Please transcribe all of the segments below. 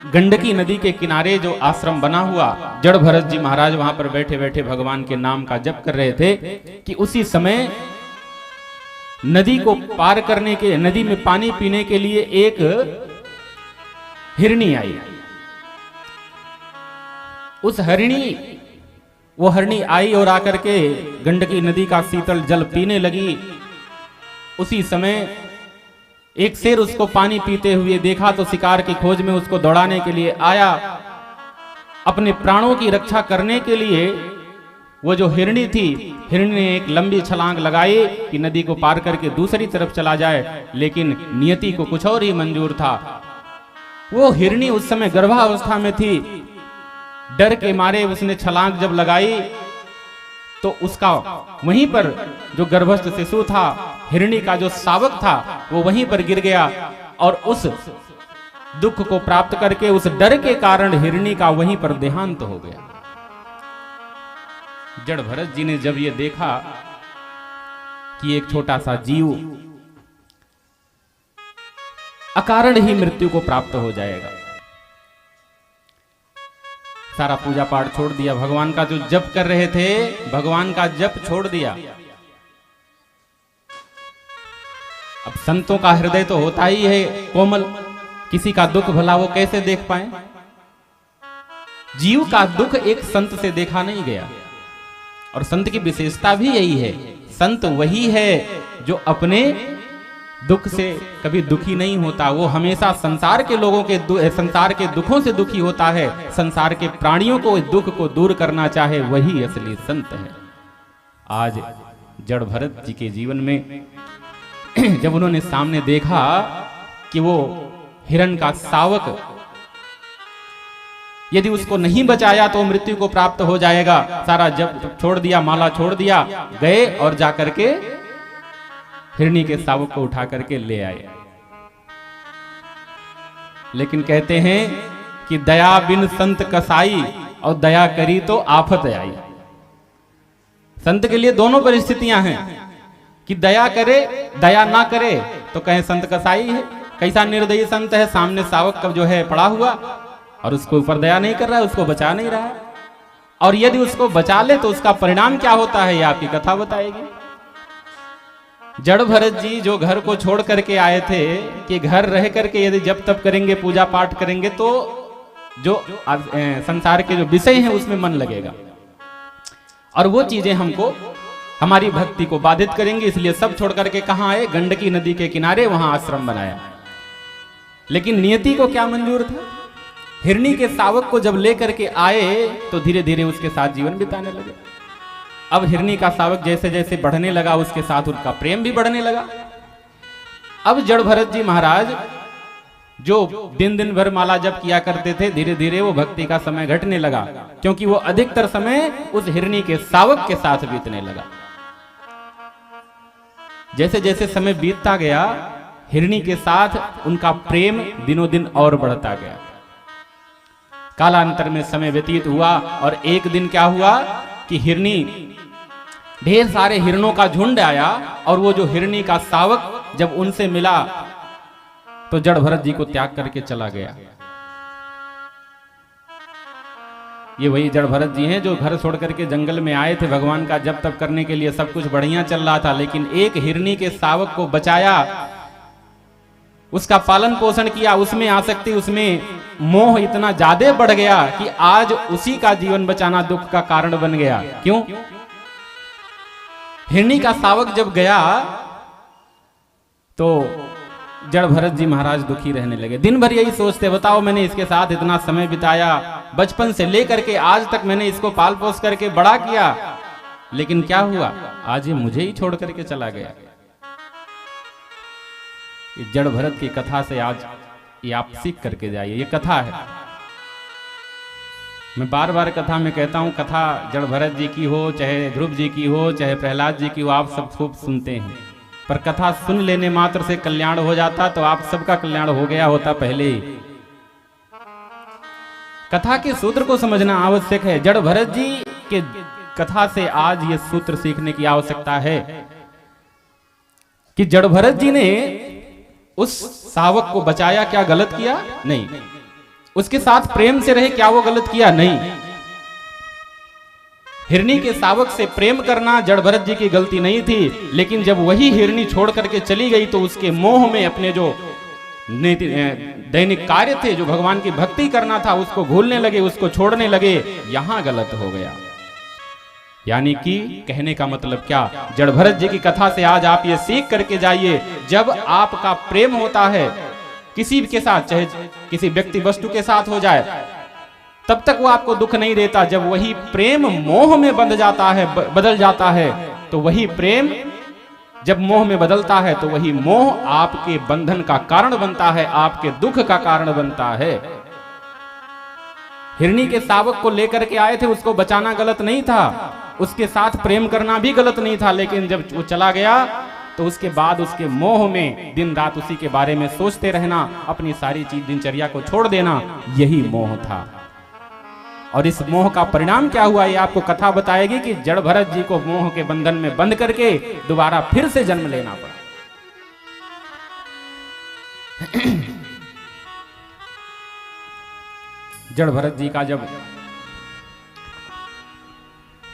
गंडकी नदी के किनारे जो आश्रम बना हुआ, जड़ भरत जी महाराज वहां पर बैठे बैठे भगवान के नाम का जप कर रहे थे कि उसी समय नदी को पार करने के, नदी में पानी पीने के लिए एक हिरणी आई। उस वो हरणी आई और आकर के गंडकी नदी का शीतल जल पीने लगी। उसी समय एक शेर उसको पानी पीते हुए देखा तो शिकार की खोज में उसको दौड़ाने के लिए आया। अपने प्राणों की रक्षा करने के लिए वो जो हिरणी थी, हिरणी ने एक लंबी छलांग लगाई कि नदी को पार करके दूसरी तरफ चला जाए, लेकिन नियति को कुछ और ही मंजूर था। वो हिरणी उस समय गर्भावस्था में थी। डर के मारे उसने छलांग जब लगाई तो उसका वहीं पर जो गर्भस्थ शिशु था, हिरणी का जो शावक था, वो वहीं पर गिर गया और उस दुख को प्राप्त करके उस डर के कारण हिरणी का वहीं पर देहांत हो गया। जड़ भरत जी ने जब ये देखा कि एक छोटा सा जीव अकारण ही मृत्यु को प्राप्त हो जाएगा, सारा पूजा पाठ छोड़ दिया। भगवान का जो जप कर रहे थे, भगवान का जप छोड़ दिया। अब संतों का हृदय तो होता ही है कोमल, किसी का दुख भला वो कैसे देख पाए। जीव का दुख एक संत से देखा नहीं गया, और संत की विशेषता भी यही है। संत वही है जो अपने दुख से कभी दुखी नहीं होता, वो हमेशा संसार के लोगों के संसार के दुखों से दुखी होता है, संसार के प्राणियों को दुख को दूर करना चाहे, वही असली संत है। आज जड़ भरत जी के जीवन में जब उन्होंने सामने देखा कि वो हिरण का शावक यदि उसको नहीं बचाया तो मृत्यु को प्राप्त हो जाएगा, सारा जप छोड़ दिया, माला छोड़ दिया, गए और जाकर के हिरणी के शावक को उठा करके ले आए। लेकिन कहते हैं कि दया बिन संत कसाई, और दया करी तो आफत आई। संत के लिए दोनों परिस्थितियां हैं कि दया करे, दया ना करे तो कहें संत कसाई है। कैसा निर्दयी संत है, सामने शावक का जो है पड़ा हुआ और उसको ऊपर दया नहीं कर रहा है, उसको बचा नहीं रहा है, और यदि उसको बचा ले तो उसका परिणाम क्या होता है, ये आपकी कथा बताएगी। जड़ भरत जी जो घर को छोड़ करके आए थे कि घर रह करके यदि जब तब करेंगे, पूजा पाठ करेंगे तो जो संसार के जो विषय हैं उसमें मन लगेगा, और वो चीजें हमको हमारी भक्ति को बाधित करेंगे। इसलिए सब छोड़ करके कहाँ आए, गंडकी नदी के किनारे, वहां आश्रम बनाया। लेकिन नियति को क्या मंजूर था, हिरणी के शावक को जब लेकर के आए तो धीरे धीरे उसके साथ जीवन बिताने लगे। अब हिरणी का शावक जैसे जैसे बढ़ने लगा, उसके साथ उनका प्रेम भी बढ़ने लगा। अब जड़ भरत जी महाराज जो दिन दिन भर माला जप किया करते थे, धीरे धीरे वो भक्ति का समय घटने लगा, क्योंकि वो अधिकतर समय उस हिरणी के शावक के साथ बीतने लगा। जैसे जैसे समय बीतता गया, हिरणी के साथ उनका प्रेम दिनों दिन और बढ़ता गया। कालांतर में समय व्यतीत हुआ और एक दिन क्या हुआ कि हिरणी, ढेर सारे हिरणों का झुंड आया, और वो जो हिरणी का शावक जब उनसे मिला तो जड़ भरत जी को त्याग करके चला गया। ये वही जड़ भरत जी हैं जो घर छोड़ करके जंगल में आए थे भगवान का जप तप करने के लिए। सब कुछ बढ़िया चल रहा था, लेकिन एक हिरणी के शावक को बचाया, उसका पालन पोषण किया, उसमें आसक्ति, उसमें मोह इतना ज्यादा बढ़ गया कि आज उसी का जीवन बचाना दुख का कारण बन गया। क्यों? हिरणी का शावक जब गया तो जड़ भरत जी महाराज दुखी रहने लगे। दिन भर यही सोचते, बताओ मैंने इसके साथ इतना समय बिताया, बचपन से लेकर के आज तक मैंने इसको पाल पोस करके बड़ा किया, लेकिन क्या हुआ, आज ये मुझे ही छोड़ करके चला गया। ये जड़ भरत की कथा से आज ये आप सीख करके जाइए, ये कथा है। मैं बार बार कथा में कहता हूं, कथा जड़ भरत जी की हो, चाहे ध्रुव जी की हो, चाहे प्रहलाद जी की हो, आप सब खूब सुनते हैं, पर कथा सुन लेने मात्र से कल्याण हो जाता तो आप सबका कल्याण हो गया होता पहले ही। कथा के सूत्र को समझना आवश्यक है। जड़ भरत जी के कथा से आज ये सूत्र सीखने की आवश्यकता है कि जड़ भरत जी ने उस शावक को बचाया, क्या गलत किया? नहीं। उसके साथ प्रेम से रहे, क्या वो गलत किया? नहीं। हिरनी के शावक से प्रेम करना जड़ भरत जी की गलती नहीं थी, लेकिन जब वही हिरनी छोड़ करके चली गई तो उसके मोह में अपने जो दैनिक कार्य थे, जो भगवान की भक्ति करना था, उसको भूलने लगे, उसको छोड़ने लगे। यहां गलत हो गया। यानी कि कहने का मतलब क्या, जड़ भरत जी की कथा से आज आप ये सीख करके जाइए, जब आपका प्रेम होता है किसी के साथ, चाहे किसी व्यक्ति वस्तु के साथ हो जाए, तब तक वो आपको दुख नहीं देता। जब वही प्रेम मोह में बंध जाता है, बदल जाता है, तो वही प्रेम जब मोह में बदलता है तो वही मोह आपके बंधन का कारण बनता है, आपके दुख का कारण बनता है। हिरनी के शावक को लेकर के आए थे, उसको बचाना गलत नहीं था, उसके साथ प्रेम करना भी गलत नहीं था, लेकिन जब वो चला गया तो उसके बाद उसके मोह में दिन रात उसी के बारे में सोचते रहना, अपनी सारी चीज दिनचर्या को छोड़ देना, यही मोह था। और इस मोह का परिणाम क्या हुआ, ये आपको कथा बताएगी कि जड़ भरत जी को मोह के बंधन में बंध करके दोबारा फिर से जन्म लेना पड़ा। जड़ भरत जी का जब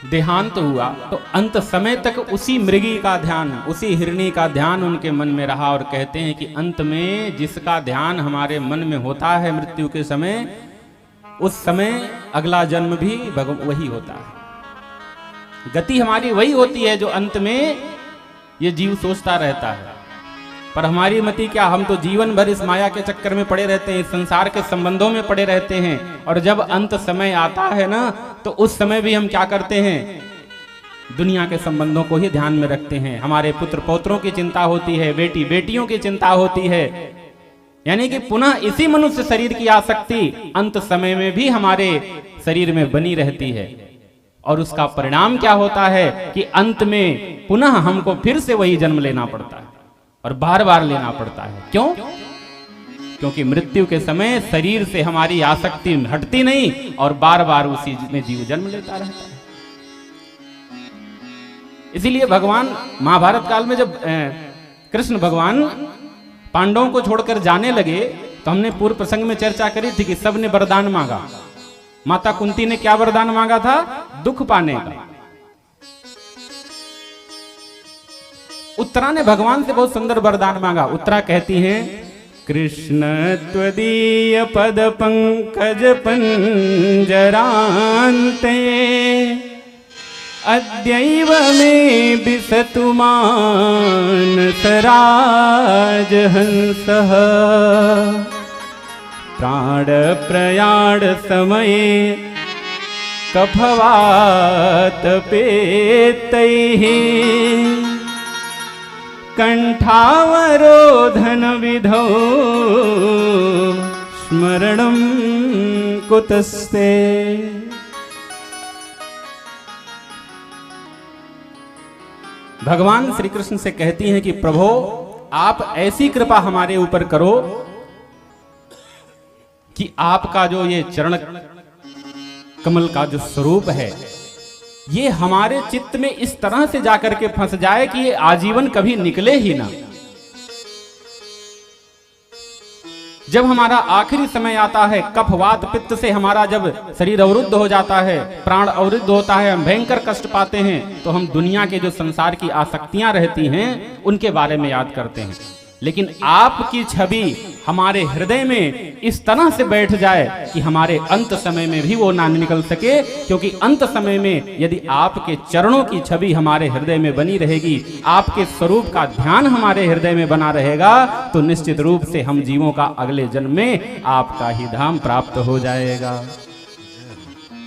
देहांत हुआ तो अंत समय तक उसी मृगी का ध्यान, उसी हिरनी का ध्यान उनके मन में रहा। और कहते हैं कि अंत में जिसका ध्यान हमारे मन में होता है मृत्यु के समय, उस समय अगला जन्म भी वही होता है। गति हमारी वही होती है जो अंत में ये जीव सोचता रहता है। पर हमारी मति क्या, हम तो जीवन भर इस माया के चक्कर में पड़े रहते हैं, इस संसार के संबंधों में पड़े रहते हैं। और जब अंत समय आता है ना, तो उस समय भी हम क्या करते हैं, दुनिया के संबंधों को ही ध्यान में रखते हैं। हमारे पुत्र पौत्रों की चिंता होती है, बेटी बेटियों की चिंता होती है। यानी कि पुनः इसी मनुष्य शरीर की आसक्ति अंत समय में भी हमारे शरीर में बनी रहती है। और उसका परिणाम क्या होता है कि अंत में पुनः हमको फिर से वही जन्म लेना पड़ता है, और बार बार लेना पड़ता है। क्यों? क्योंकि मृत्यु के समय शरीर से हमारी आसक्ति हटती नहीं, और बार बार उसी में जीव जन्म लेता रहता है। इसीलिए भगवान महाभारत काल में जब कृष्ण भगवान पांडवों को छोड़कर जाने लगे, तो हमने पूर्व प्रसंग में चर्चा करी थी कि सबने वरदान मांगा। माता कुंती ने क्या वरदान मांगा था? दुख पाने का। उत्तरा ने भगवान से बहुत सुंदर वरदान मांगा। उत्तरा कहती हैं, कृष्ण त्वदीय पद पंकज पंजरान्ते अद्यैव मे विसतु मानसराज हंसः प्राण प्रयाण समये कफवात पेतैः कंठावरोधन विधौ स्मरणं कुतस्ते। भगवान श्री कृष्ण से कहती हैं कि प्रभु आप ऐसी कृपा हमारे ऊपर करो कि आपका जो ये चरण कमल का जो स्वरूप है, ये हमारे चित्त में इस तरह से जाकर के फंस जाए कि ये आजीवन कभी निकले ही ना। जब हमारा आखिरी समय आता है, कफ वात पित्त से हमारा जब शरीर अवरुद्ध हो जाता है, प्राण अवरुद्ध होता है, हम भयंकर कष्ट पाते हैं, तो हम दुनिया के जो संसार की आसक्तियां रहती हैं उनके बारे में याद करते हैं। लेकिन आपकी छवि हमारे हृदय में इस तरह से बैठ जाए कि हमारे अंत समय में भी वो ना निकल सके, क्योंकि अंत समय में यदि आपके चरणों की छवि हमारे हृदय में बनी रहेगी, आपके स्वरूप का ध्यान हमारे हृदय में बना रहेगा, तो निश्चित रूप से हम जीवों का अगले जन्म में आपका ही धाम प्राप्त हो जाएगा।